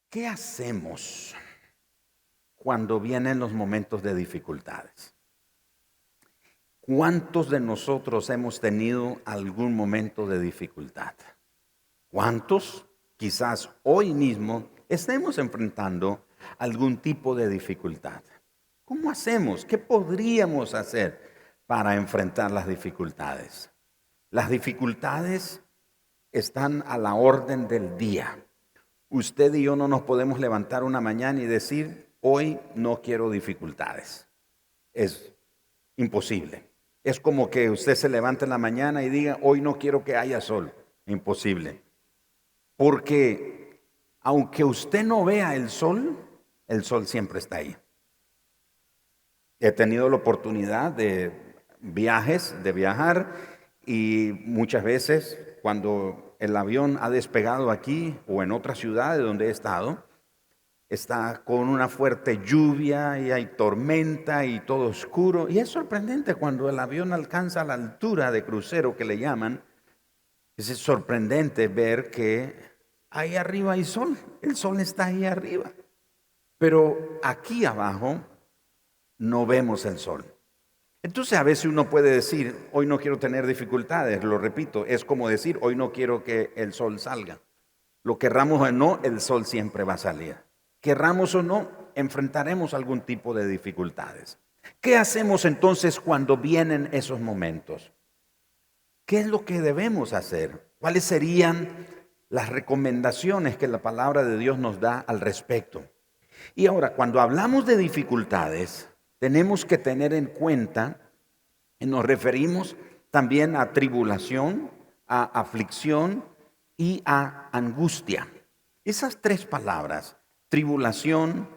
¿Qué hacemos cuando vienen los momentos de dificultades? ¿Cuántos de nosotros hemos tenido algún momento de dificultad? ¿Cuántos quizás hoy mismo estemos enfrentando algún tipo de dificultad? ¿Cómo hacemos? ¿Qué podríamos hacer para enfrentar las dificultades? Las dificultades están a la orden del día. Usted y yo no nos podemos levantar una mañana y decir, hoy no quiero dificultades. Es imposible. Es como que usted se levante en la mañana y diga, hoy no quiero que haya sol. Imposible. Porque aunque usted no vea el sol siempre está ahí. He tenido la oportunidad de viajar, y muchas veces cuando el avión ha despegado aquí o en otra ciudad de donde he estado, está con una fuerte lluvia y hay tormenta y todo oscuro. Y es sorprendente cuando el avión alcanza la altura de crucero que le llaman. Es sorprendente ver que ahí arriba hay sol, el sol está ahí arriba. Pero aquí abajo no vemos el sol. Entonces a veces uno puede decir, hoy no quiero tener dificultades, lo repito, es como decir, hoy no quiero que el sol salga. Lo querramos o no, el sol siempre va a salir. Querramos o no, enfrentaremos algún tipo de dificultades. ¿Qué hacemos entonces cuando vienen esos momentos? ¿Qué es lo que debemos hacer? ¿Cuáles serían las recomendaciones que la palabra de Dios nos da al respecto? Y ahora, cuando hablamos de dificultades, tenemos que tener en cuenta que nos referimos también a tribulación, a aflicción y a angustia. Esas tres palabras, tribulación,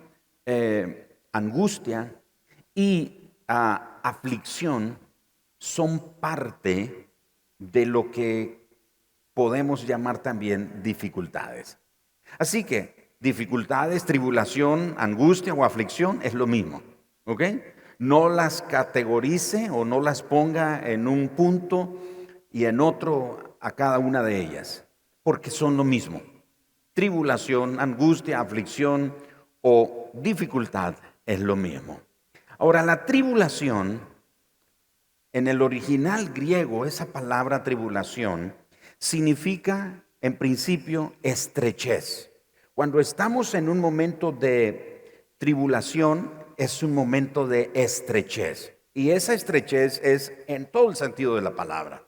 angustia y aflicción, son parte de lo que podemos llamar también dificultades. Así que dificultades, tribulación, angustia o aflicción es lo mismo, ¿ok? No las categorice o no las ponga en un punto y en otro a cada una de ellas, porque son lo mismo. Tribulación, angustia, aflicción o dificultad es lo mismo. Ahora, la tribulación, en el original griego, esa palabra tribulación significa en principio estrechez. Cuando estamos en un momento de tribulación, es un momento de estrechez. Y esa estrechez es en todo el sentido de la palabra.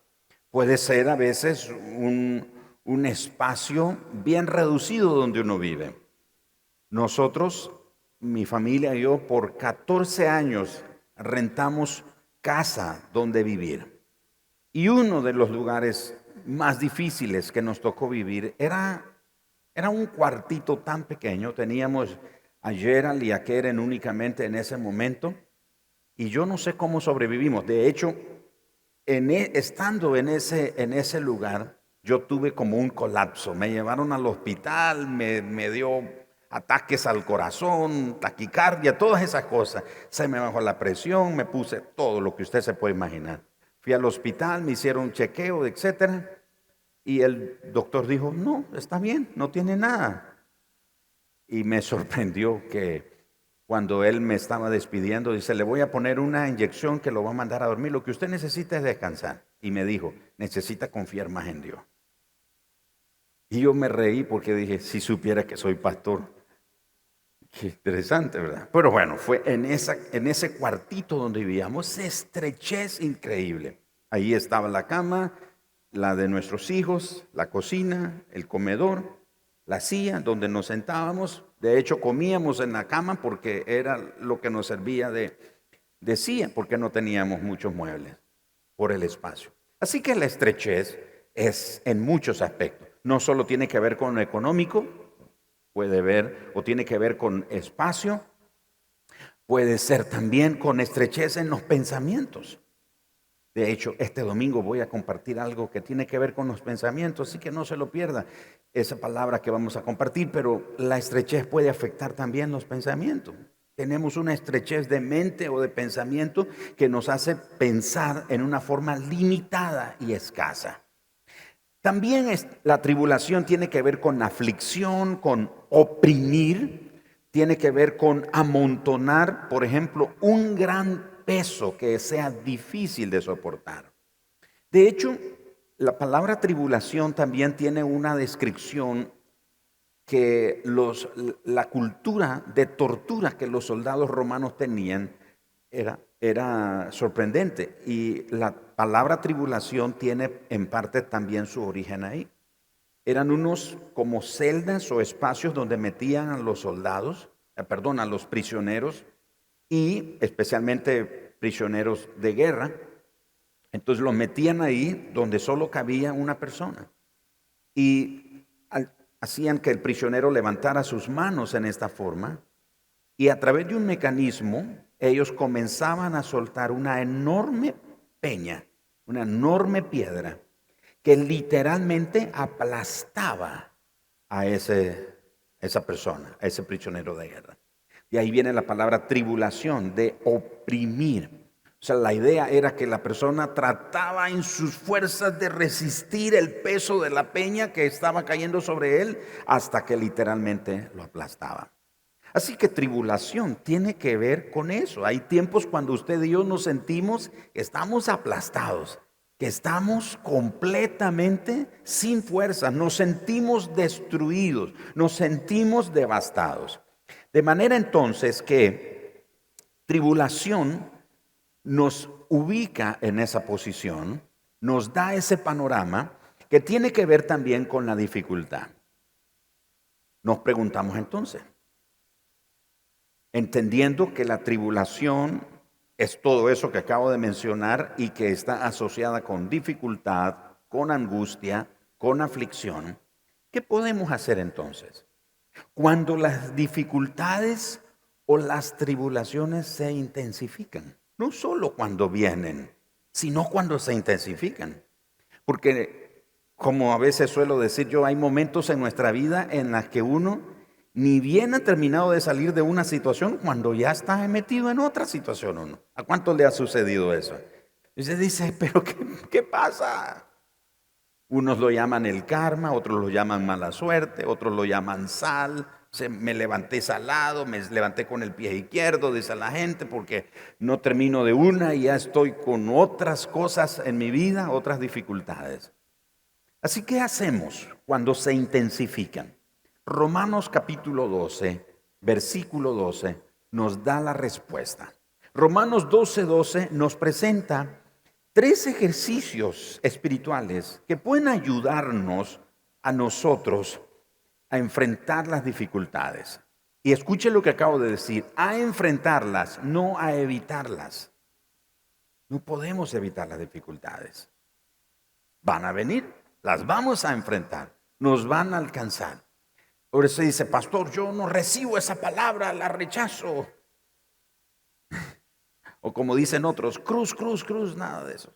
Puede ser a veces un espacio bien reducido donde uno vive. Nosotros, mi familia y yo, por 14 años rentamos casa donde vivir. Y uno de los lugares más difíciles que nos tocó vivir era un cuartito tan pequeño. Teníamos a Gerald y a Keren únicamente en ese momento. Y yo no sé cómo sobrevivimos. De hecho, estando en ese lugar, yo tuve como un colapso. Me llevaron al hospital, me dio ataques al corazón, taquicardia, todas esas cosas. Se me bajó la presión, me puse todo lo que usted se puede imaginar. Fui al hospital, me hicieron un chequeo, etcétera. Y el doctor dijo, no, está bien, no tiene nada. Y me sorprendió que cuando él me estaba despidiendo, dice, le voy a poner una inyección que lo va a mandar a dormir. Lo que usted necesita es descansar. Y me dijo, necesita confiar más en Dios. Y yo me reí porque dije, si supiera que soy pastor. Qué interesante, ¿verdad? Pero bueno, fue en ese cuartito donde vivíamos, estrechez increíble. Ahí estaba la cama, la de nuestros hijos, la cocina, el comedor, la silla donde nos sentábamos. De hecho, comíamos en la cama porque era lo que nos servía de silla, porque no teníamos muchos muebles por el espacio. Así que la estrechez es en muchos aspectos. No solo tiene que ver con lo económico, puede ver o tiene que ver con espacio, puede ser también con estrechez en los pensamientos. De hecho, este domingo voy a compartir algo que tiene que ver con los pensamientos, así que no se lo pierda esa palabra que vamos a compartir, pero la estrechez puede afectar también los pensamientos. Tenemos una estrechez de mente o de pensamiento que nos hace pensar en una forma limitada y escasa. También la tribulación tiene que ver con aflicción, con oprimir, tiene que ver con amontonar, por ejemplo, un gran peso que sea difícil de soportar. De hecho, la palabra tribulación también tiene una descripción que la cultura de tortura que los soldados romanos tenían era sorprendente. Y la palabra tribulación tiene en parte también su origen ahí. Eran unos como celdas o espacios donde metían a los soldados, a los prisioneros, y especialmente prisioneros de guerra. Entonces los metían ahí donde solo cabía una persona. Y hacían que el prisionero levantara sus manos en esta forma, y a través de un mecanismo ellos comenzaban a soltar una enorme peña, una enorme piedra que literalmente aplastaba a esa persona, a ese prisionero de guerra. Y ahí viene la palabra tribulación, de oprimir. O sea, la idea era que la persona trataba en sus fuerzas de resistir el peso de la peña que estaba cayendo sobre él hasta que literalmente lo aplastaba. Así que tribulación tiene que ver con eso. Hay tiempos cuando usted y yo nos sentimos que estamos aplastados, que estamos completamente sin fuerza, nos sentimos destruidos, nos sentimos devastados. De manera entonces que tribulación nos ubica en esa posición, nos da ese panorama que tiene que ver también con la dificultad. Nos preguntamos entonces, entendiendo que la tribulación es todo eso que acabo de mencionar y que está asociada con dificultad, con angustia, con aflicción, ¿qué podemos hacer entonces? Cuando las dificultades o las tribulaciones se intensifican, no solo cuando vienen, sino cuando se intensifican. Porque, como a veces suelo decir yo, hay momentos en nuestra vida en las que uno ni bien ha terminado de salir de una situación cuando ya está metido en otra situación uno. ¿A cuánto le ha sucedido eso? Y se dice, pero ¿qué pasa? Unos lo llaman el karma, otros lo llaman mala suerte, otros lo llaman sal. Me levanté salado, me levanté con el pie izquierdo, dice la gente, porque no termino de una y ya estoy con otras cosas en mi vida, otras dificultades. Así que, ¿qué hacemos cuando se intensifican? Romanos capítulo 12, versículo 12, nos da la respuesta. Romanos 12 nos presenta 3 ejercicios espirituales que pueden ayudarnos a nosotros a enfrentar las dificultades. Y escuche lo que acabo de decir, a enfrentarlas, no a evitarlas. No podemos evitar las dificultades. Van a venir, las vamos a enfrentar, nos van a alcanzar. Por eso dice, pastor, yo no recibo esa palabra, la rechazo. O como dicen otros, cruz, nada de eso.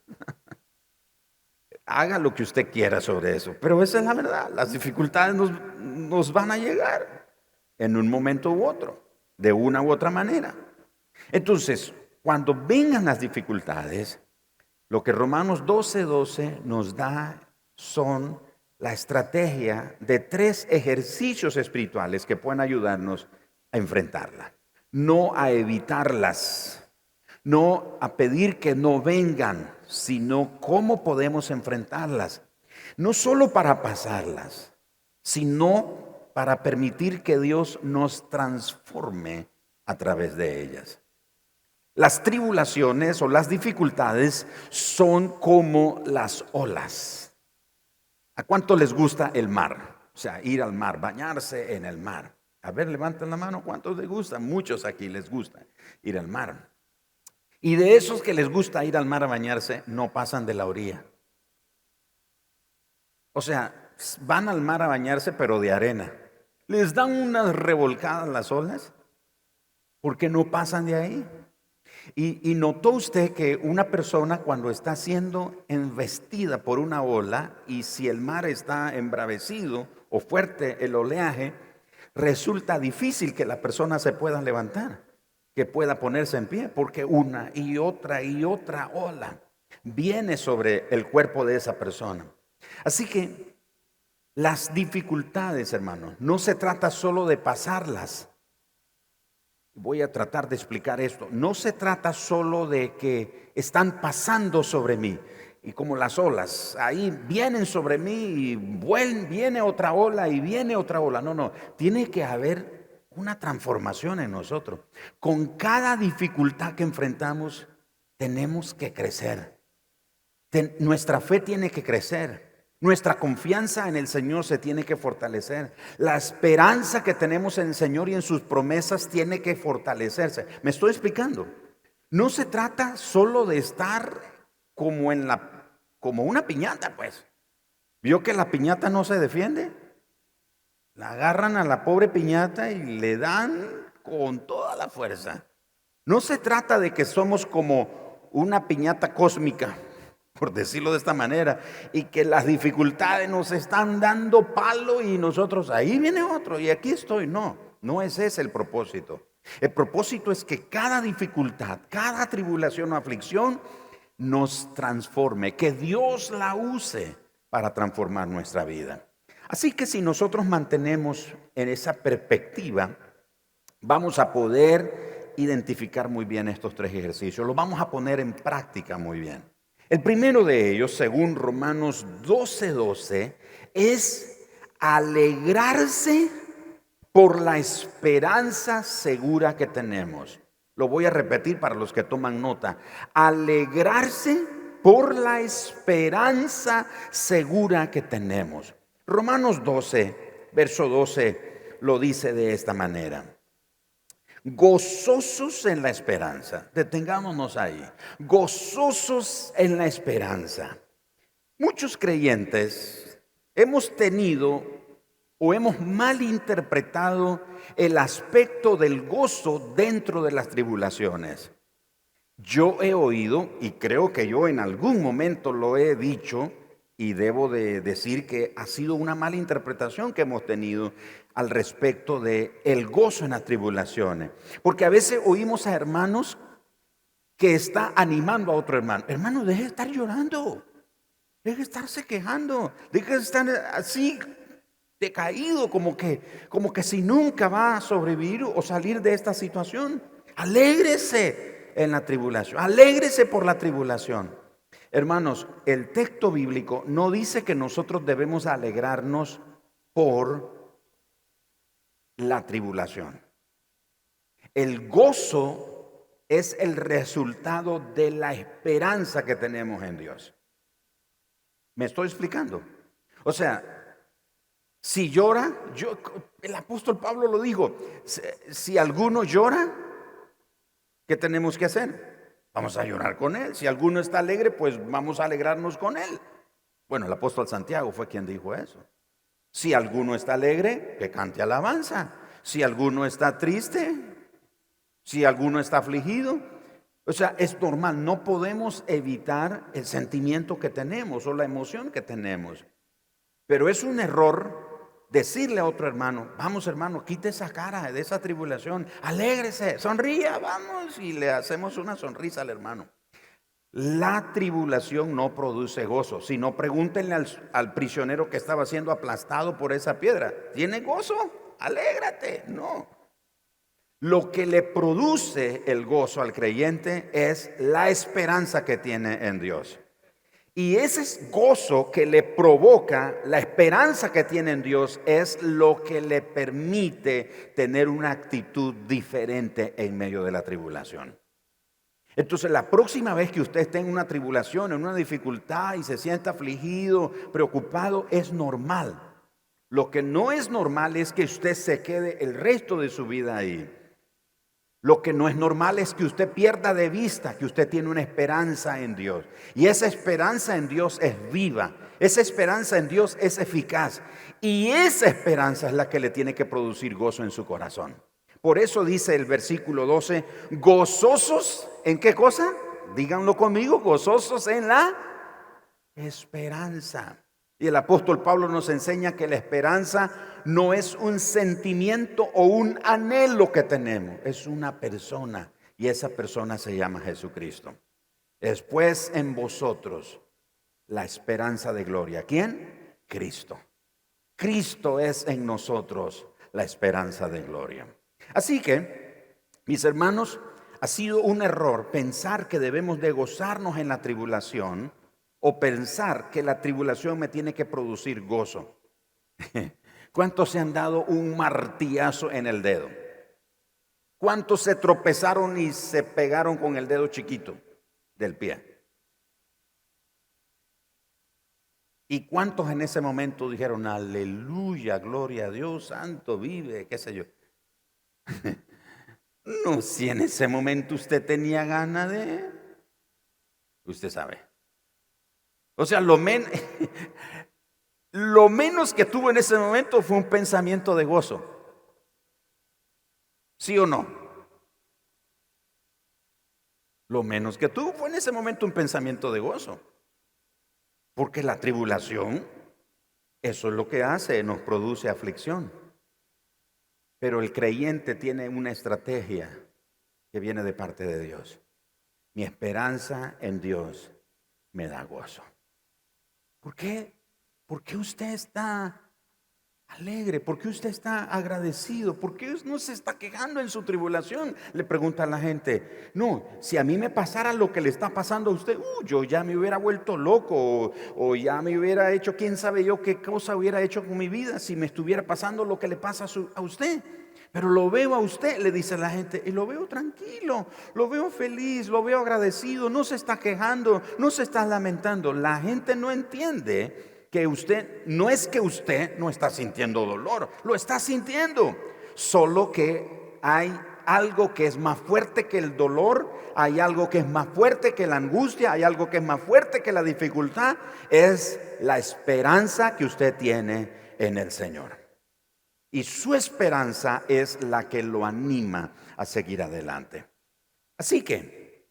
Haga lo que usted quiera sobre eso, pero esa es la verdad. Las dificultades nos van a llegar en un momento u otro, de una u otra manera. Entonces, cuando vengan las dificultades, lo que Romanos 12 nos da son la estrategia de 3 ejercicios espirituales que pueden ayudarnos a enfrentarla, no a evitarlas, no a pedir que no vengan, sino cómo podemos enfrentarlas. No solo para pasarlas, sino para permitir que Dios nos transforme a través de ellas. Las tribulaciones o las dificultades son como las olas. ¿A cuánto les gusta el mar? O sea, ir al mar, bañarse en el mar. A ver, levanten la mano, ¿cuántos les gusta? Muchos aquí les gusta ir al mar. Y de esos que les gusta ir al mar a bañarse, no pasan de la orilla. O sea, van al mar a bañarse, pero de arena. Les dan unas revolcadas las olas, porque no pasan de ahí. Y notó usted que una persona cuando está siendo embestida por una ola, y si el mar está embravecido o fuerte el oleaje, resulta difícil que la persona se pueda levantar, que pueda ponerse en pie, porque una y otra ola viene sobre el cuerpo de esa persona. Así que las dificultades, hermanos, no se trata solo de pasarlas. Voy a tratar de explicar esto. No se trata solo de que están pasando sobre mí y como las olas, ahí vienen sobre mí y viene otra ola y viene otra ola. No, no, tiene que haber una transformación en nosotros. Con cada dificultad que enfrentamos, tenemos que crecer. Nuestra fe tiene que crecer. Nuestra confianza en el Señor se tiene que fortalecer. La esperanza que tenemos en el Señor y en sus promesas tiene que fortalecerse. ¿Me estoy explicando? No se trata solo de estar como una piñata, pues. ¿Vio que la piñata no se defiende? La agarran a la pobre piñata y le dan con toda la fuerza. No se trata de que somos como una piñata cósmica, por decirlo de esta manera, y que las dificultades nos están dando palo y nosotros, ahí viene otro y aquí estoy. No, no es ese el propósito. El propósito es que cada dificultad, cada tribulación o aflicción nos transforme, que Dios la use para transformar nuestra vida. Así que si nosotros mantenemos en esa perspectiva, vamos a poder identificar muy bien estos tres ejercicios, los vamos a poner en práctica muy bien. El primero de ellos, según Romanos 12:12, es alegrarse por la esperanza segura que tenemos. Lo voy a repetir para los que toman nota. Alegrarse por la esperanza segura que tenemos. Romanos 12, verso 12, lo dice de esta manera. Gozosos en la esperanza. Detengámonos ahí. Gozosos en la esperanza. Muchos creyentes hemos tenido o hemos malinterpretado el aspecto del gozo dentro de las tribulaciones. Yo he oído, y creo que yo en algún momento lo he dicho, y debo de decir que ha sido una mala interpretación que hemos tenido al respecto de el gozo en las tribulaciones. Porque a veces oímos a hermanos que está animando a otro hermano. Hermano, deje de estar llorando, deje de estarse quejando, deje de estar así decaído, como que si nunca va a sobrevivir o salir de esta situación. Alégrese en la tribulación, alégrese por la tribulación. Hermanos, el texto bíblico no dice que nosotros debemos alegrarnos por la tribulación. El gozo es el resultado de la esperanza que tenemos en Dios. ¿Me estoy explicando? O sea, si llora, el apóstol Pablo lo dijo, si alguno llora, ¿qué tenemos que hacer? Vamos a llorar con él. Si alguno está alegre, pues vamos a alegrarnos con él. Bueno, el apóstol Santiago fue quien dijo eso. Si alguno está alegre, que cante alabanza. Si alguno está triste, si alguno está afligido, o sea, es normal. No podemos evitar el sentimiento que tenemos o la emoción que tenemos. Pero es un error decirle a otro hermano, vamos hermano, quite esa cara de esa tribulación, alégrese, sonría, vamos, y le hacemos una sonrisa al hermano. La tribulación no produce gozo, sino pregúntenle al prisionero que estaba siendo aplastado por esa piedra, ¿tiene gozo? Alégrate. No. Lo que le produce el gozo al creyente es la esperanza que tiene en Dios. Y ese gozo que le provoca, la esperanza que tiene en Dios, es lo que le permite tener una actitud diferente en medio de la tribulación. Entonces, la próxima vez que usted esté en una tribulación, en una dificultad y se sienta afligido, preocupado, es normal. Lo que no es normal es que usted se quede el resto de su vida ahí. Lo que no es normal es que usted pierda de vista que usted tiene una esperanza en Dios. Y esa esperanza en Dios es viva. Esa esperanza en Dios es eficaz. Y esa esperanza es la que le tiene que producir gozo en su corazón. Por eso dice el versículo 12, gozosos, ¿en qué cosa? Díganlo conmigo, gozosos en la esperanza. Y el apóstol Pablo nos enseña que la esperanza no es un sentimiento o un anhelo que tenemos, es una persona, y esa persona se llama Jesucristo. Después en vosotros, la esperanza de gloria. ¿Quién? Cristo. Cristo es en nosotros la esperanza de gloria. Así que, mis hermanos, ha sido un error pensar que debemos de gozarnos en la tribulación o pensar que la tribulación me tiene que producir gozo. ¿Cuántos se han dado un martillazo en el dedo? ¿Cuántos se tropezaron y se pegaron con el dedo chiquito del pie? ¿Y cuántos en ese momento dijeron, aleluya, gloria a Dios, santo vive, qué sé yo? No, si en ese momento usted tenía ganas de, usted sabe. O sea, lo menos que tuvo en ese momento fue un pensamiento de gozo. ¿Sí o no? Lo menos que tuvo fue en ese momento un pensamiento de gozo. Porque la tribulación, eso es lo que hace, nos produce aflicción. Pero el creyente tiene una estrategia que viene de parte de Dios. Mi esperanza en Dios me da gozo. ¿Por qué? ¿Por qué usted está alegre? ¿Por qué usted está agradecido? ¿Por qué no se está quejando en su tribulación? Le pregunta a la gente. No, si a mí me pasara lo que le está pasando a usted, yo ya me hubiera vuelto loco o ya me hubiera hecho, quién sabe yo qué cosa hubiera hecho con mi vida si me estuviera pasando lo que le pasa a usted. Pero lo veo a usted, le dice la gente, y lo veo tranquilo, lo veo feliz, lo veo agradecido, no se está quejando, no se está lamentando. La gente no entiende que usted, no es que usted no está sintiendo dolor, lo está sintiendo, solo que hay algo que es más fuerte que el dolor, hay algo que es más fuerte que la angustia, hay algo que es más fuerte que la dificultad, es la esperanza que usted tiene en el Señor. Y su esperanza es la que lo anima a seguir adelante. Así que,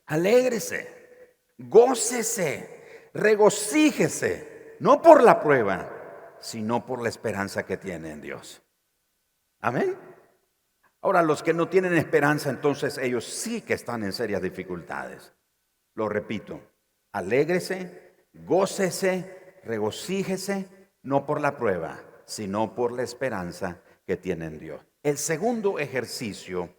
alégrese, gócese, regocíjese, no por la prueba, sino por la esperanza que tiene en Dios. Amén. Ahora, los que no tienen esperanza, entonces ellos sí que están en serias dificultades. Lo repito, alégrese, gócese, regocíjese, no por la prueba, sino por la esperanza que tiene en Dios. El segundo ejercicio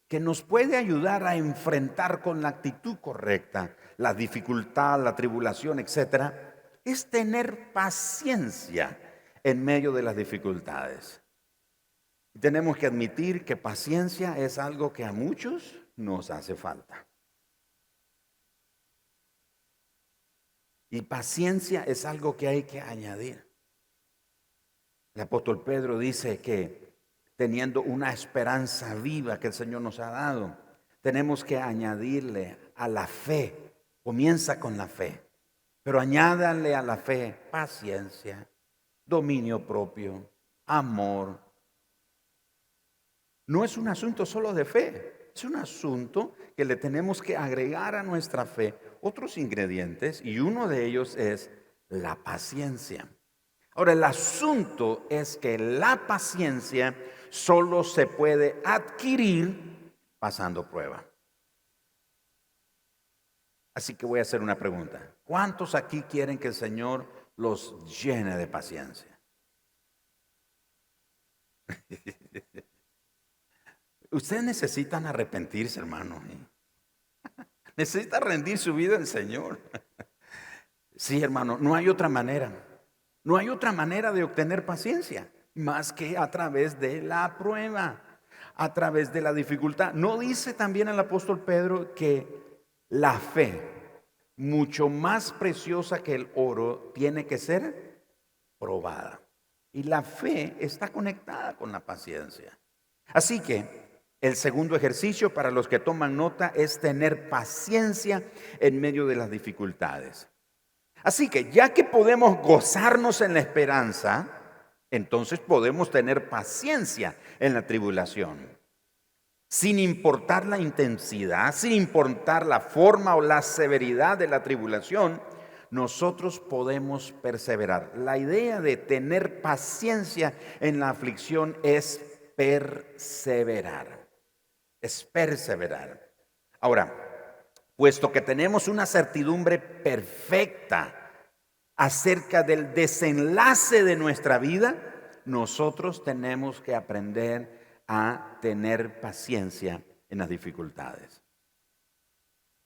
que nos puede ayudar a enfrentar con la actitud correcta la dificultad, la tribulación, etcétera, es tener paciencia en medio de las dificultades. Tenemos que admitir que paciencia es algo que a muchos nos hace falta. Y paciencia es algo que hay que añadir. El apóstol Pedro dice que teniendo una esperanza viva que el Señor nos ha dado, tenemos que añadirle a la fe. Comienza con la fe, pero añádale a la fe paciencia, dominio propio, amor. No es un asunto solo de fe, es un asunto que le tenemos que agregar a nuestra fe otros ingredientes y uno de ellos es la paciencia. Ahora, el asunto es que la paciencia solo se puede adquirir pasando prueba. Así que voy a hacer una pregunta. ¿Cuántos aquí quieren que el Señor los llene de paciencia? Ustedes necesitan arrepentirse, hermano. Necesita rendir su vida al Señor. Sí, hermano, no hay otra manera. No hay otra manera de obtener paciencia más que a través de la prueba, a través de la dificultad. ¿No dice también el apóstol Pedro que la fe, mucho más preciosa que el oro, tiene que ser probada? Y la fe está conectada con la paciencia. Así que el segundo ejercicio para los que toman nota es tener paciencia en medio de las dificultades. Así que ya que podemos gozarnos en la esperanza, entonces podemos tener paciencia en la tribulación. Sin importar la intensidad, sin importar la forma o la severidad de la tribulación, nosotros podemos perseverar. La idea de tener paciencia en la aflicción es perseverar. Es perseverar. Ahora, puesto que tenemos una certidumbre perfecta acerca del desenlace de nuestra vida, nosotros tenemos que aprender a tener paciencia en las dificultades.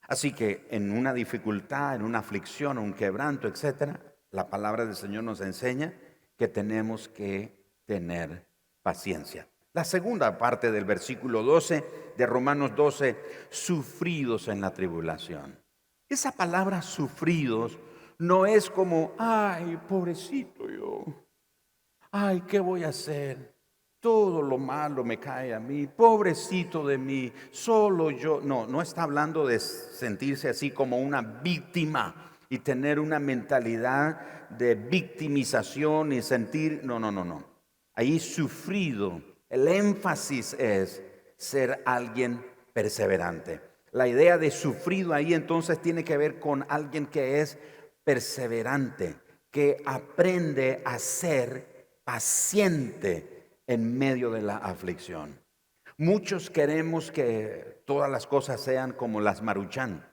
Así que en una dificultad, en una aflicción, un quebranto, etcétera, la palabra del Señor nos enseña que tenemos que tener paciencia. La segunda parte del versículo 12 de Romanos 12, sufridos en la tribulación. Esa palabra sufridos no es como, ay, pobrecito yo, ay, ¿qué voy a hacer? Todo lo malo me cae a mí, pobrecito de mí, solo yo. No, no está hablando de sentirse así como una víctima y tener una mentalidad de victimización y sentir, no. Ahí sufrido, el énfasis es ser alguien perseverante. La idea de sufrido ahí entonces tiene que ver con alguien que es perseverante, que aprende a ser paciente en medio de la aflicción. Muchos queremos que todas las cosas sean como las Maruchan.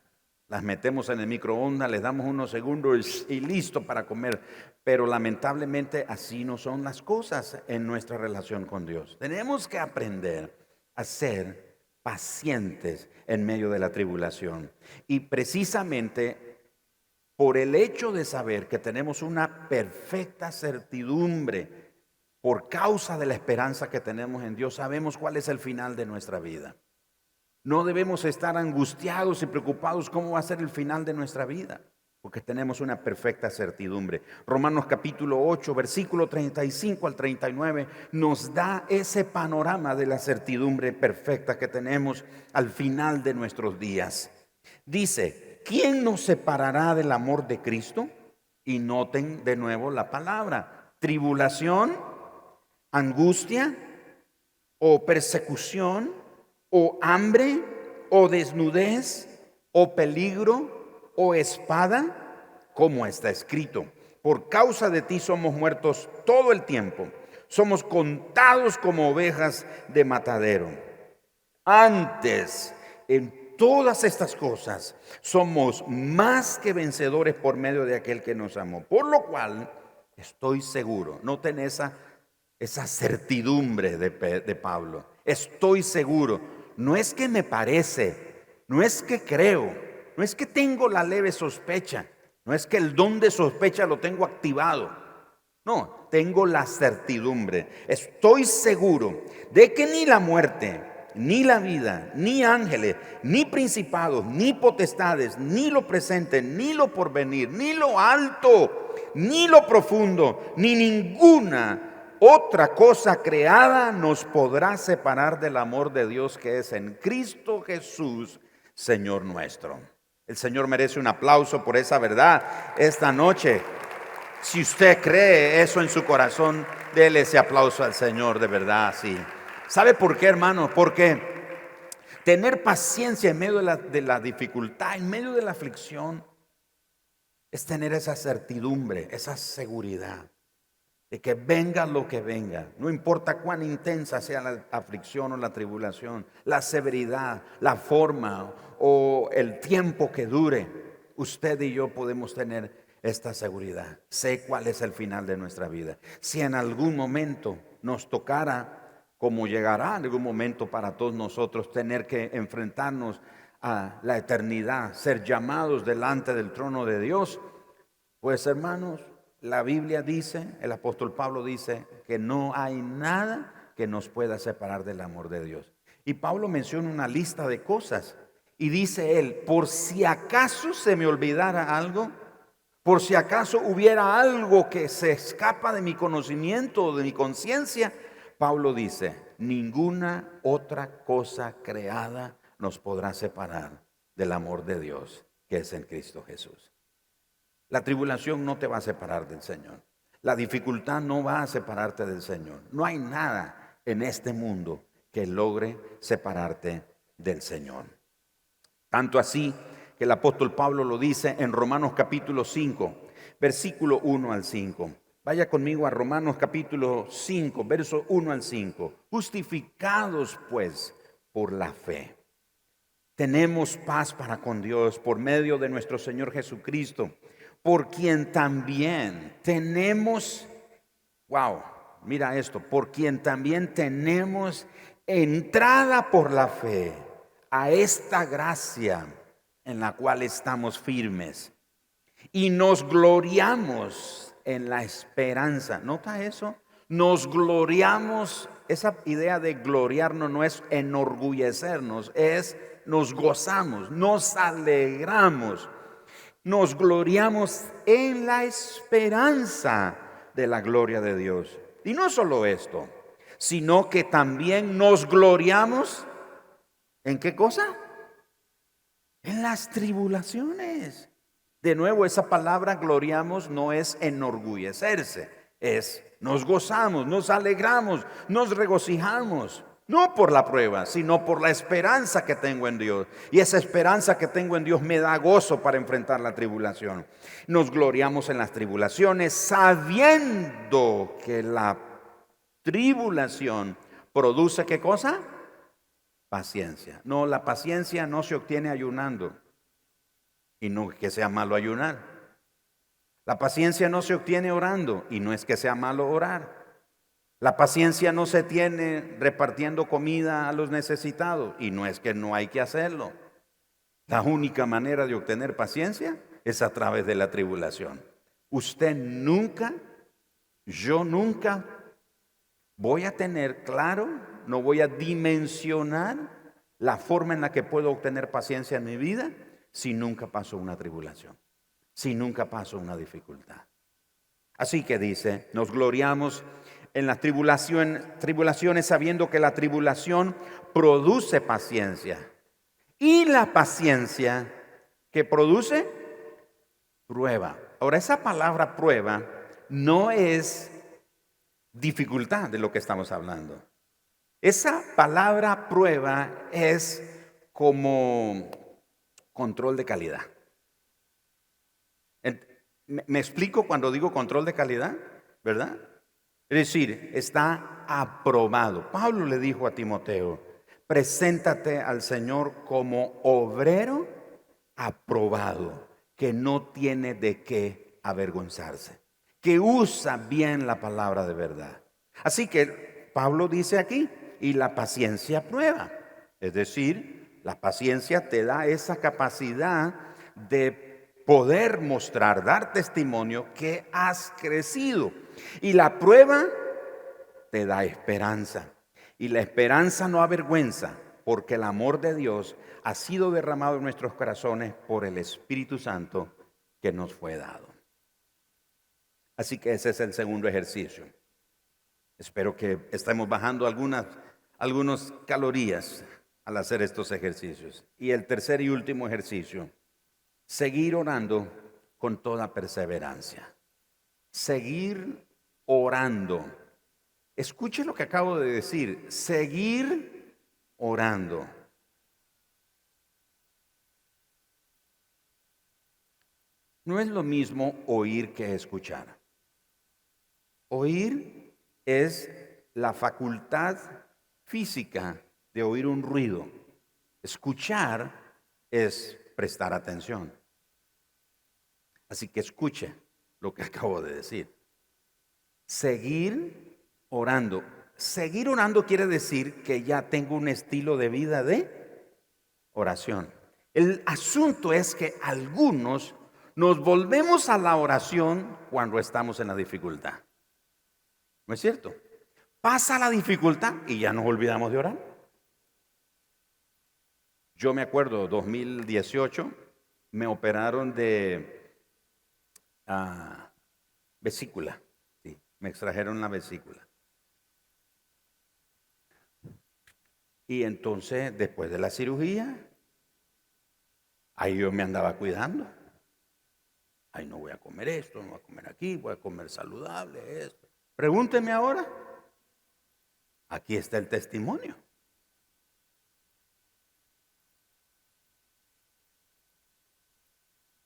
Las metemos en el microondas, les damos unos segundos y listo para comer. Pero lamentablemente así no son las cosas en nuestra relación con Dios. Tenemos que aprender a ser pacientes en medio de la tribulación. Y precisamente por el hecho de saber que tenemos una perfecta certidumbre por causa de la esperanza que tenemos en Dios, sabemos cuál es el final de nuestra vida. No debemos estar angustiados y preocupados cómo va a ser el final de nuestra vida, porque tenemos una perfecta certidumbre. Romanos capítulo 8, versículo 35 al 39, nos da ese panorama de la certidumbre perfecta que tenemos al final de nuestros días. Dice, ¿quién nos separará del amor de Cristo? Y noten de nuevo la palabra, tribulación, angustia o persecución o hambre o desnudez o peligro o espada, como está escrito. Por causa de ti somos muertos todo el tiempo. Somos contados como ovejas de matadero. Antes, en todas estas cosas, somos más que vencedores por medio de aquel que nos amó. Por lo cual, estoy seguro, noten esa certidumbre de Pablo. Estoy seguro, no es que me parece, no es que creo, no es que tengo la leve sospecha, no es que el don de sospecha lo tengo activado. No, tengo la certidumbre. Estoy seguro de que ni la muerte, ni la vida, ni ángeles, ni principados, ni potestades, ni lo presente, ni lo porvenir, ni lo alto, ni lo profundo, ni ninguna otra cosa creada nos podrá separar del amor de Dios que es en Cristo Jesús, Señor nuestro. El Señor merece un aplauso por esa verdad esta noche. Si usted cree eso en su corazón, déle ese aplauso al Señor de verdad, sí. ¿Sabe por qué, hermano? Porque tener paciencia en medio de la dificultad, en medio de la aflicción, es tener esa certidumbre, esa seguridad de que venga lo que venga, no importa cuán intensa sea la aflicción o la tribulación, la severidad, la forma o el tiempo que dure, usted y yo podemos tener esta seguridad. Sé cuál es el final de nuestra vida. Si en algún momento nos tocara, como llegará en algún momento para todos nosotros, tener que enfrentarnos a la eternidad, ser llamados delante del trono de Dios, pues hermanos, la Biblia dice, el apóstol Pablo dice que no hay nada que nos pueda separar del amor de Dios. Y Pablo menciona una lista de cosas y dice él, por si acaso se me olvidara algo, por si acaso hubiera algo que se escapa de mi conocimiento o de mi conciencia, Pablo dice, ninguna otra cosa creada nos podrá separar del amor de Dios que es en Cristo Jesús. La tribulación no te va a separar del Señor. La dificultad no va a separarte del Señor. No hay nada en este mundo que logre separarte del Señor. Tanto así que el apóstol Pablo lo dice en Romanos capítulo 5, versículo 1 al 5. Vaya conmigo a Romanos capítulo 5, verso 1 al 5. Justificados pues por la fe, tenemos paz para con Dios por medio de nuestro Señor Jesucristo, por quien también tenemos, wow, mira esto, por quien también tenemos entrada por la fe a esta gracia en la cual estamos firmes y nos gloriamos en la esperanza. ¿Nota eso? Nos gloriamos. Esa idea de gloriarnos no es enorgullecernos, es nos gozamos, nos alegramos, nos gloriamos en la esperanza de la gloria de Dios. Y no solo esto, sino que también nos gloriamos ¿en qué cosa? En las tribulaciones. De nuevo, esa palabra gloriamos no es enorgullecerse, es nos gozamos, nos alegramos, nos regocijamos. No por la prueba, sino por la esperanza que tengo en Dios. Y esa esperanza que tengo en Dios me da gozo para enfrentar la tribulación. Nos gloriamos en las tribulaciones sabiendo que la tribulación produce ¿qué cosa? Paciencia. No, la paciencia no se obtiene ayunando. Y no es que sea malo ayunar. La paciencia no se obtiene orando. Y no es que sea malo orar. La paciencia no se tiene repartiendo comida a los necesitados. Y no es que no hay que hacerlo. La única manera de obtener paciencia es a través de la tribulación. Usted nunca, yo nunca voy a tener claro, no voy a dimensionar la forma en la que puedo obtener paciencia en mi vida si nunca paso una tribulación, si nunca paso una dificultad. Así que dice, nos gloriamos en las tribulaciones sabiendo que la tribulación produce paciencia. Y la paciencia que produce prueba. Ahora, esa palabra prueba no es dificultad de lo que estamos hablando. Esa palabra prueba es como control de calidad. ¿Me explico cuando digo control de calidad? ¿Verdad? Es decir, está aprobado. Pablo le dijo a Timoteo, preséntate al Señor como obrero aprobado, que no tiene de qué avergonzarse, que usa bien la palabra de verdad. Así que Pablo dice aquí, y la paciencia prueba. Es decir, la paciencia te da esa capacidad de poder mostrar, dar testimonio que has crecido. Y la prueba te da esperanza. Y la esperanza no avergüenza, porque el amor de Dios ha sido derramado en nuestros corazones por el Espíritu Santo que nos fue dado. Así que ese es el segundo ejercicio. Espero que estemos bajando algunas calorías al hacer estos ejercicios. Y el tercer y último ejercicio, seguir orando con toda perseverancia. Seguir orando. Escuche lo que acabo de decir. Seguir orando. No es lo mismo oír que escuchar. Oír es la facultad física de oír un ruido. Escuchar es prestar atención. Así que escuche lo que acabo de decir. Seguir orando. Seguir orando quiere decir que ya tengo un estilo de vida de oración. El asunto es que algunos nos volvemos a la oración cuando estamos en la dificultad. ¿No es cierto? Pasa la dificultad y ya nos olvidamos de orar. Yo me acuerdo, 2018, me operaron de vesícula. Sí, me extrajeron la vesícula. Y entonces, después de la cirugía, ahí yo me andaba cuidando. Ay, no voy a comer esto, no voy a comer aquí, voy a comer saludable, esto. Pregúnteme ahora. Aquí está el testimonio.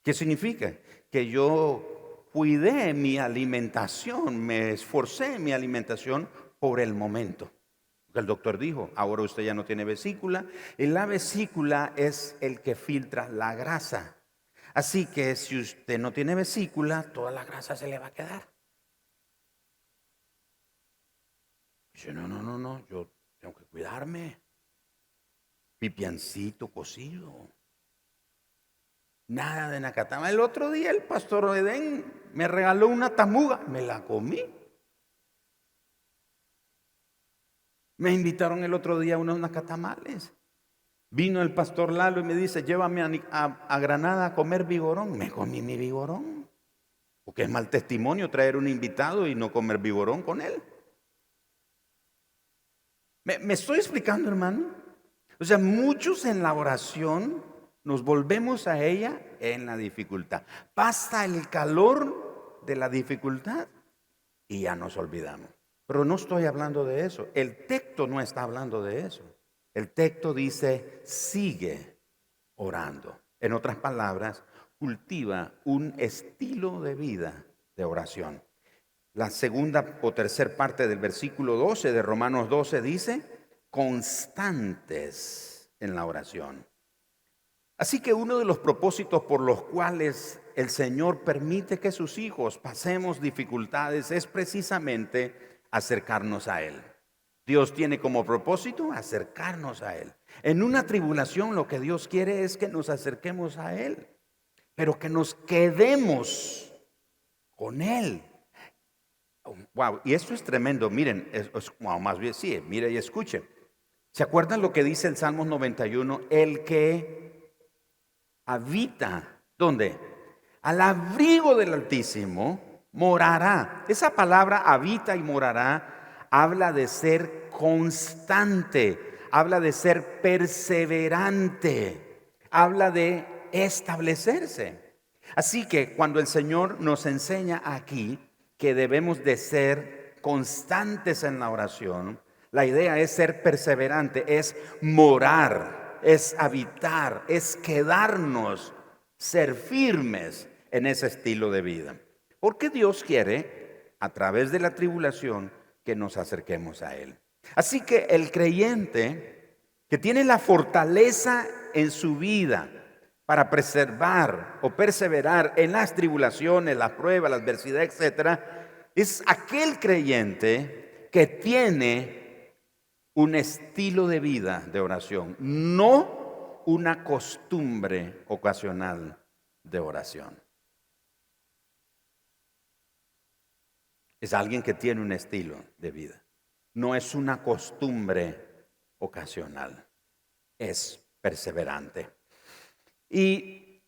¿Qué significa? Que yo cuidé mi alimentación, me esforcé en mi alimentación por el momento. El doctor dijo, ahora usted ya no tiene vesícula. Y la vesícula es el que filtra la grasa. Así que si usted no tiene vesícula, toda la grasa se le va a quedar. Dice, no, yo tengo que cuidarme. Mi piancito cocido. Nada de nacatama. El otro día el pastor Edén me regaló una tamuga, me la comí. Me invitaron el otro día a unos nacatamales. Vino el pastor Lalo y me dice, llévame a Granada a comer vigorón. Me comí mi vigorón. Porque es mal testimonio traer un invitado y no comer vigorón con él. ¿Me estoy explicando, hermano? O sea, muchos en la oración nos volvemos a ella en la dificultad. Pasa el calor de la dificultad y ya nos olvidamos. Pero no estoy hablando de eso. El texto no está hablando de eso. El texto dice, sigue orando. En otras palabras, cultiva un estilo de vida de oración. La segunda o tercera parte del versículo 12 de Romanos 12 dice, constantes en la oración. Así que uno de los propósitos por los cuales el Señor permite que sus hijos pasemos dificultades es precisamente acercarnos a Él. Dios tiene como propósito acercarnos a Él. En una tribulación lo que Dios quiere es que nos acerquemos a Él, pero que nos quedemos con Él. Wow, y esto es tremendo. Miren, wow, más bien sí, mire y escuche. ¿Se acuerdan lo que dice el Salmos 91? El que habita, ¿dónde? Al abrigo del Altísimo morará. Esa palabra habita y morará habla de ser constante, habla de ser perseverante, habla de establecerse. Así que cuando el Señor nos enseña aquí que debemos de ser constantes en la oración, la idea es ser perseverante, es morar, es habitar, es quedarnos, ser firmes en ese estilo de vida. Porque Dios quiere, a través de la tribulación, que nos acerquemos a Él. Así que el creyente que tiene la fortaleza en su vida para preservar o perseverar en las tribulaciones, las pruebas, la adversidad, etcétera, es aquel creyente que tiene un estilo de vida de oración, no una costumbre ocasional de oración. Es alguien que tiene un estilo de vida, no es una costumbre ocasional, es perseverante. Y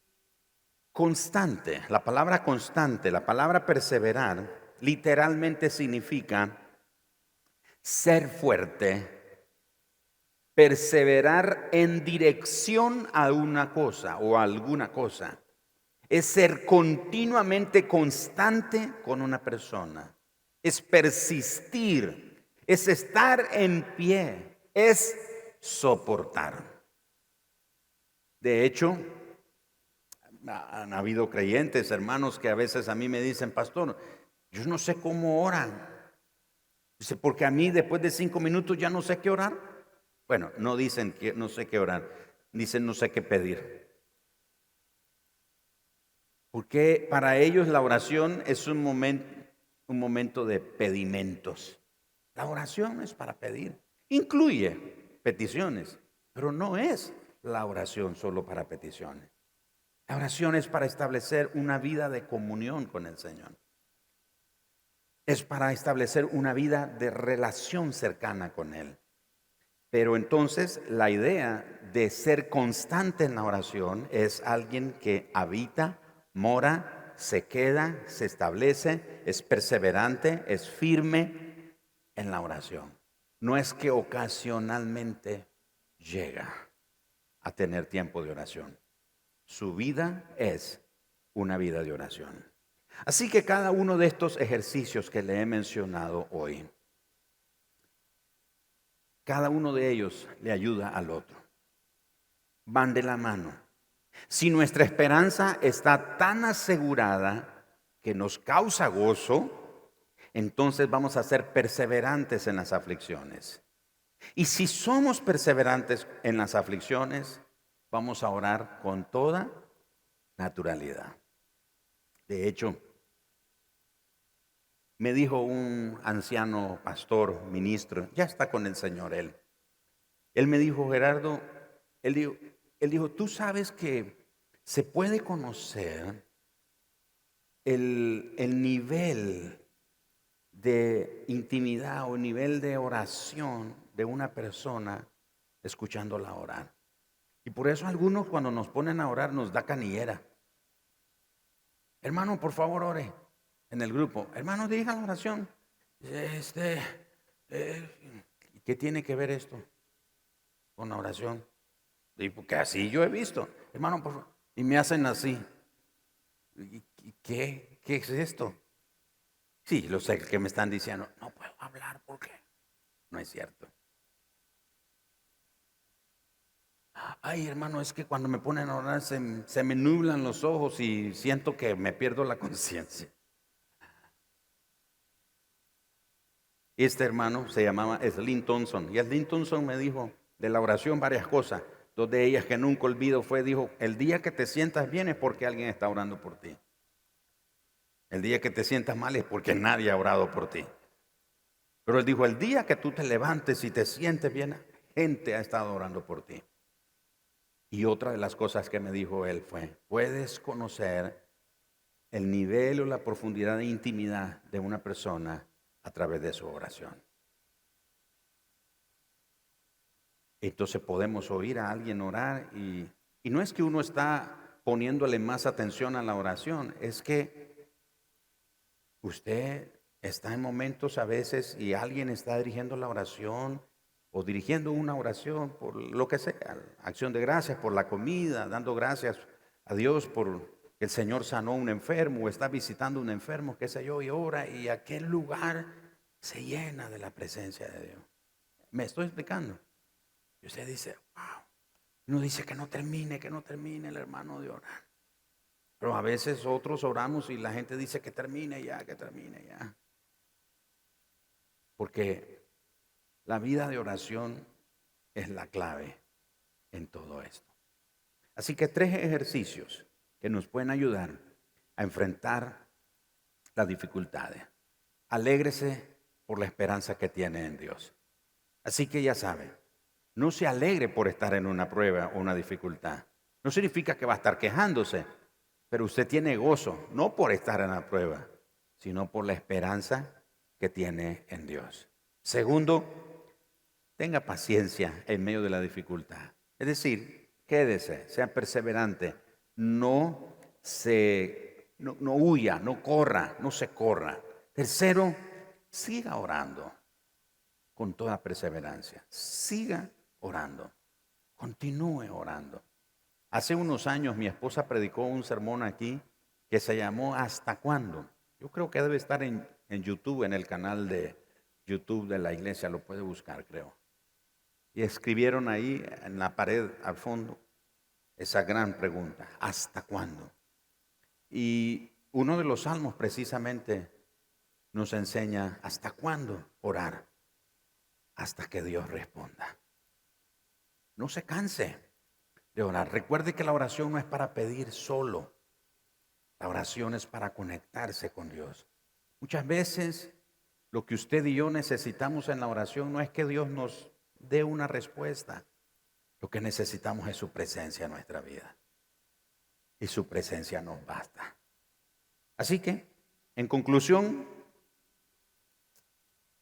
constante, la palabra constante, la palabra perseverar, literalmente significa ser fuerte, perseverar en dirección a una cosa o a alguna cosa. Es ser continuamente constante con una persona, es persistir, es estar en pie, es soportar. De hecho, han habido creyentes, hermanos, que a veces a mí me dicen, pastor, yo no sé cómo oran. Dice, porque a mí después de 5 minutos ya no sé qué orar. Bueno, no dicen que no sé qué orar, dicen no sé qué pedir. Porque para ellos la oración es un momento de pedimentos. La oración es para pedir. Incluye peticiones, pero no es la oración solo para peticiones. La oración es para establecer una vida de comunión con el Señor. Es para establecer una vida de relación cercana con Él. Pero entonces la idea de ser constante en la oración es alguien que habita, mora, se queda, se establece, es perseverante, es firme en la oración. No es que ocasionalmente llega a tener tiempo de oración. Su vida es una vida de oración. Así que cada uno de estos ejercicios que le he mencionado hoy, cada uno de ellos le ayuda al otro. Van de la mano. Si nuestra esperanza está tan asegurada que nos causa gozo, entonces vamos a ser perseverantes en las aflicciones. Y si somos perseverantes en las aflicciones, vamos a orar con toda naturalidad. De hecho, me dijo un anciano pastor, ministro, ya está con el Señor él. Él me dijo, Gerardo, él dijo, tú sabes que se puede conocer el nivel de intimidad o nivel de oración de una persona escuchándola orar. Y por eso algunos cuando nos ponen a orar nos da canillera. Hermano, por favor, ore en el grupo. Hermano, diga la oración. ¿Qué tiene que ver esto con la oración? Y porque así yo he visto. Hermano, por favor. Y me hacen así. ¿Qué es esto? Sí, lo sé que me están diciendo. No puedo hablar, ¿por qué? No es cierto. Ay, hermano, es que cuando me ponen a orar se me nublan los ojos y siento que me pierdo la conciencia. Este hermano se llamaba Slin Thompson. Y Slin Thompson me dijo de la oración varias cosas. Dos de ellas que nunca olvido dijo, el día que te sientas bien es porque alguien está orando por ti. El día que te sientas mal es porque nadie ha orado por ti. Pero él dijo, el día que tú te levantes y te sientes bien, gente ha estado orando por ti. Y otra de las cosas que me dijo él fue, puedes conocer el nivel o la profundidad de intimidad de una persona a través de su oración. Entonces podemos oír a alguien orar y no es que uno está poniéndole más atención a la oración, es que usted está en momentos a veces y alguien está dirigiendo la oración o dirigiendo una oración por lo que sea, acción de gracias por la comida, dando gracias a Dios por que el Señor sanó a un enfermo o está visitando a un enfermo, qué sé yo, y ora y aquel lugar se llena de la presencia de Dios. ¿Me estoy explicando? Y usted dice, wow. Uno dice que no termine el hermano de orar. Pero a veces otros oramos y la gente dice que termine ya, que termine ya. Porque la vida de oración es la clave en todo esto. Así que 3 ejercicios que nos pueden ayudar a enfrentar las dificultades. Alégrese por la esperanza que tiene en Dios. Así que ya sabe, no se alegre por estar en una prueba o una dificultad. No significa que va a estar quejándose, pero usted tiene gozo, no por estar en la prueba, sino por la esperanza que tiene en Dios. Segundo, tenga paciencia en medio de la dificultad. Es decir, quédese, sea perseverante, no huya, no corra, no se corra. Tercero, siga orando con toda perseverancia. Siga orando, continúe orando. Hace unos años mi esposa predicó un sermón aquí que se llamó ¿Hasta cuándo? Yo creo que debe estar en YouTube, en el canal de YouTube de la iglesia, lo puede buscar, creo. Y escribieron ahí en la pared al fondo esa gran pregunta, ¿hasta cuándo? Y uno de los salmos precisamente nos enseña hasta cuándo orar, hasta que Dios responda. No se canse de orar. Recuerde que la oración no es para pedir solo, la oración es para conectarse con Dios. Muchas veces lo que usted y yo necesitamos en la oración no es que Dios nos dé una respuesta. Lo que necesitamos es su presencia en nuestra vida. Y su presencia nos basta. Así que, en conclusión,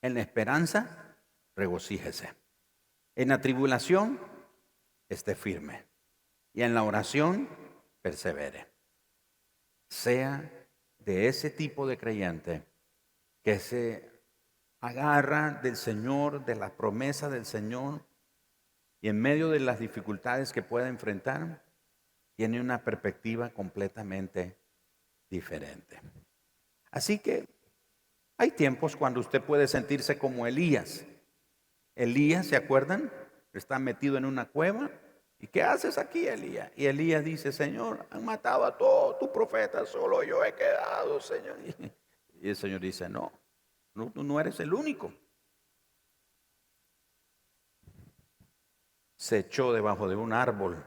en la esperanza, regocíjese. En la tribulación, esté firme. Y en la oración, persevere. Sea de ese tipo de creyente que se agarra del Señor, de la promesa del Señor, y en medio de las dificultades que pueda enfrentar, tiene una perspectiva completamente diferente. Así que hay tiempos cuando usted puede sentirse como Elías. Elías, ¿se acuerdan? Está metido en una cueva. ¿Y qué haces aquí, Elías? Y Elías dice, Señor, han matado a todos tus profetas, solo yo he quedado, Señor. Y el Señor dice, no, tú no eres el único. Se echó debajo de un árbol,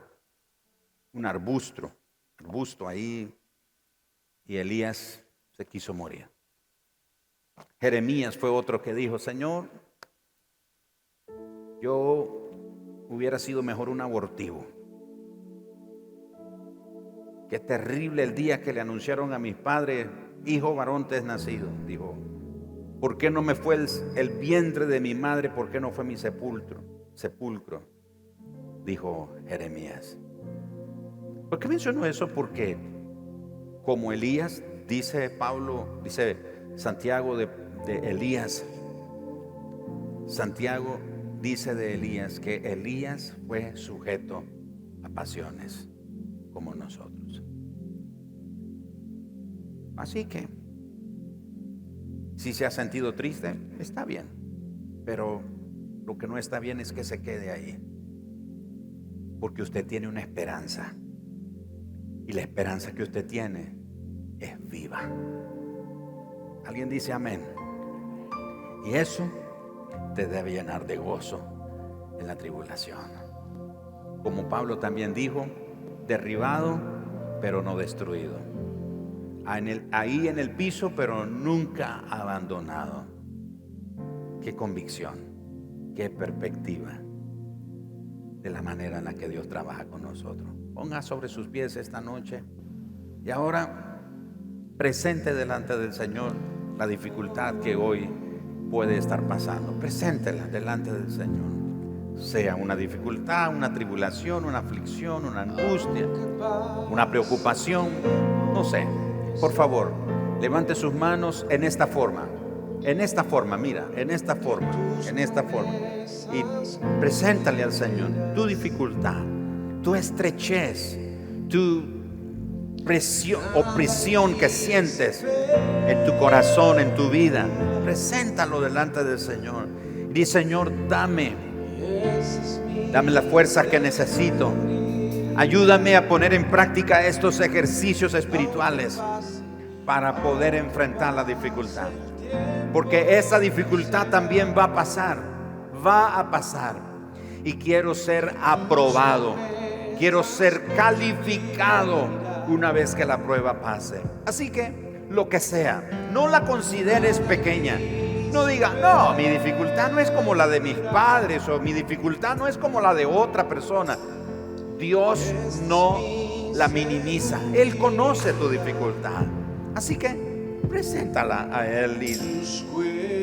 un arbusto, arbusto ahí, y Elías se quiso morir. Jeremías fue otro que dijo: Señor, yo hubiera sido mejor un abortivo. Qué terrible el día que le anunciaron a mis padres: hijo varón te es nacido. Dijo: ¿por qué no me fue el vientre de mi madre? ¿Por qué no fue mi sepulcro? Dijo Jeremías. ¿Por qué menciono eso? Porque como Elías, dice Pablo, dice Santiago de Elías, Santiago dice de Elías que Elías fue sujeto a pasiones como nosotros. Así que si se ha sentido triste, está bien, pero lo que no está bien es que se quede ahí, porque usted tiene una esperanza, y la esperanza que usted tiene es viva. ¿Alguien dice amén? Y eso te debe llenar de gozo en la tribulación. Como Pablo también dijo: derribado pero no destruido, ahí en el piso pero nunca abandonado. Qué convicción, qué perspectiva de la manera en la que Dios trabaja con nosotros. Ponga sobre sus pies esta noche y ahora presente delante del Señor la dificultad que hoy puede estar pasando. Preséntela delante del Señor. Sea una dificultad, una tribulación, una aflicción, una angustia, una preocupación, no sé. Por favor, levante sus manos en esta forma. En esta forma, mira, en esta forma. Y preséntale al Señor tu dificultad, tu estrechez, tu opresión que sientes en tu corazón, en tu vida. Preséntalo delante del Señor. Y di: Señor, dame la fuerza que necesito. Ayúdame a poner en práctica estos ejercicios espirituales para poder enfrentar la dificultad. Porque esa dificultad también va a pasar. Y quiero ser aprobado, quiero ser calificado una vez que la prueba pase. Así que lo que sea, no la consideres pequeña. No diga: no, mi dificultad no es como la de mis padres, o mi dificultad no es como la de otra persona. Dios no la minimiza. Él conoce tu dificultad. Así que preséntala a Él y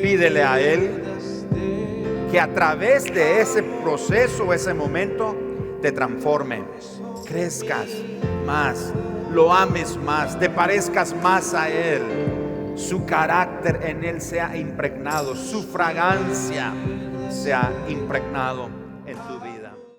pídele a Él que a través de ese proceso, ese momento, te transforme, crezcas más, lo ames más, te parezcas más a Él, su carácter en Él sea impregnado, su fragancia sea impregnado.